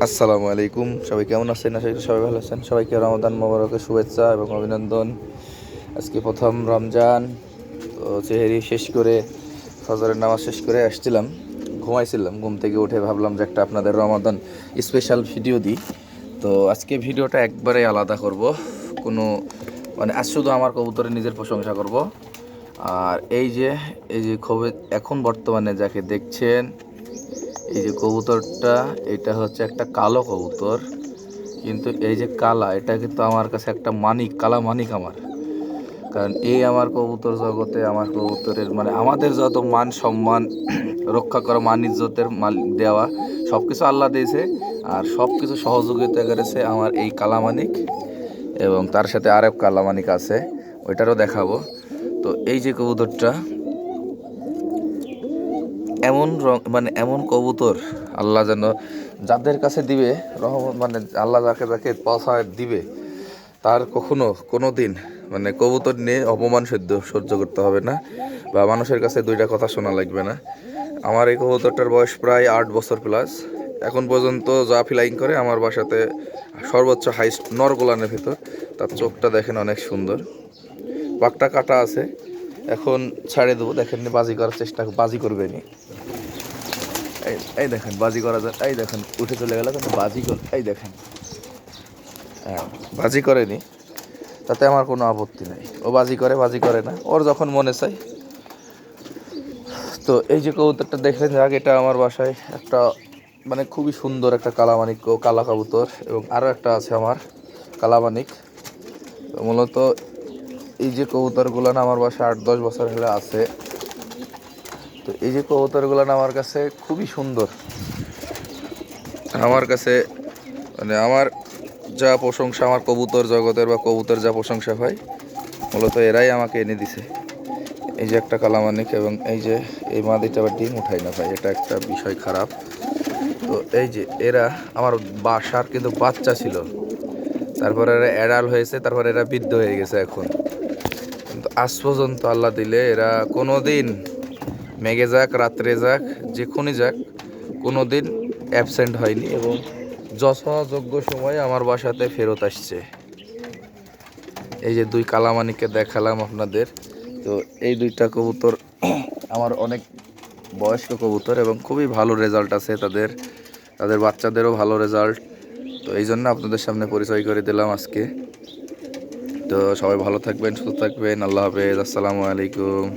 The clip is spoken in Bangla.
আসসালামু আলাইকুম। সবাই কেমন আছেন? আশা করি সবাই ভালো আছেন। সবাইকে রমাদান মোবারকের শুভেচ্ছা এবং অভিনন্দন। আজকে প্রথম রমজান, তো সেহরি শেষ করে ফজরের নামাজ শেষ করে আসছিলাম, ঘুমাইছিলাম। ঘুম থেকে উঠে ভাবলাম যে একটা আপনাদের রমাদান স্পেশাল ভিডিও দিই। তো আজকে ভিডিওটা একবারে আলাদা করব, কোনো মানে আজ শুধু আমার কবুতরের নিজের প্রশংসা করব। আর এই যে এখন বর্তমানে যাকে দেখছেন, এই যে কবুতরটা, এটা হচ্ছে একটা কালো কবুতর। কিন্তু এই যে কালা, এটা কিন্তু আমার কাছে একটা মানিক, কালা মানিক আমার। কারণ এই আমার কবুতর জগতে, আমার কবুতরের মানে আমাদের যত মান সম্মান রক্ষা করা, মান ইজ্জতের দেওয়া সব কিছু আল্লাহ দিয়েছে। আর সব কিছু সহযোগিতা করেছে আমার এই কালামানিক, এবং তার সাথে আরেক কালামানিক আছে, ওইটারও দেখাবো। তো এই যে কবুতরটা, এমন মানে এমন কবুতর আল্লাহ যেন যাদের কাছে দিবে রহমত, মানে আল্লাহ যাকে যাকে পৌঁছায় দিবে, তার কোনো দিন মানে কবুতর নিয়ে অপমান সহ্য করতে হবে না, বা মানুষের কাছে দুইটা কথা শোনা লাগবে না। আমার এই কবুতরটার বয়স প্রায় 8 বছর প্লাস। এখন পর্যন্ত যা ফ্লাইং করে আমার বাসাতে সর্বোচ্চ হাইস্ট নরগোলানের ভেতর। তার চোখটা দেখেন অনেক সুন্দর, পাকটা কাটা আছে। এখন ছাড়ে দেবো, দেখেন বাজি করার বাজি করবে নি। এই দেখেন বাজি করা যায়, এই দেখেন উঠে চলে গেল, কিন্তু এই দেখেন, হ্যাঁ বাজি করেনি, তাতে আমার কোনো আপত্তি নাই। ও বাজি করে না, ওর যখন মনে চাই। তো এই যে কবুতরটা দেখলেন, আগে এটা আমার বাসায় একটা মানে খুবই সুন্দর একটা কালামানিক কালা কবুতর, এবং আরও একটা আছে আমার কালামানিক। তো মূলত এই যে কবুতরগুলো আমার বাসায় 8-10 বছর হলে আছে। তো এই যে কবুতরগুলো আমার কাছে খুবই সুন্দর। আমার কাছে মানে আমার যা প্রশংসা, আমার কবুতর জগতের বা কবুতর যা প্রশংসা হয়, মূলত এরাই আমাকে এনে দিছে। এই যে একটা কালামানিক, এবং এই মাদিটা আবার ডিম উঠাই না ভাই, এটা একটা বিষয় খারাপ। তো এই যে এরা আমার বাসার কিন্তু বাচ্চা ছিল, তারপর এরা অ্যাডাল্ট হয়েছে, তারপর এরা বৃদ্ধ হয়ে গেছে এখন। কিন্তু আজ পর্যন্ত আল্লাহ দিলে এরা কোনো দিন মেঘে যাক, রাত্রে যাক, যেখানে যাক, কোনো দিন অ্যাবসেন্ট হয়নি, এবং যথাযোগ্য সময়ে আমার বাসাতে ফেরত আসছে। এই যে দুই কালামানিককে দেখালাম আপনাদের। তো এই দুইটা কবুতর আমার অনেক বয়স্ক কবুতর, এবং খুবই ভালো রেজাল্ট আছে তাদের, তাদের বাচ্চাদেরও ভালো রেজাল্ট। তো এই জন্য আপনাদের সামনে পরিচয় করে দিলাম আজকে। তো সবাই ভালো থাকবেন, সুস্থ থাকবেন। আল্লাহ হাফেজ, আসসালামু আলাইকুম।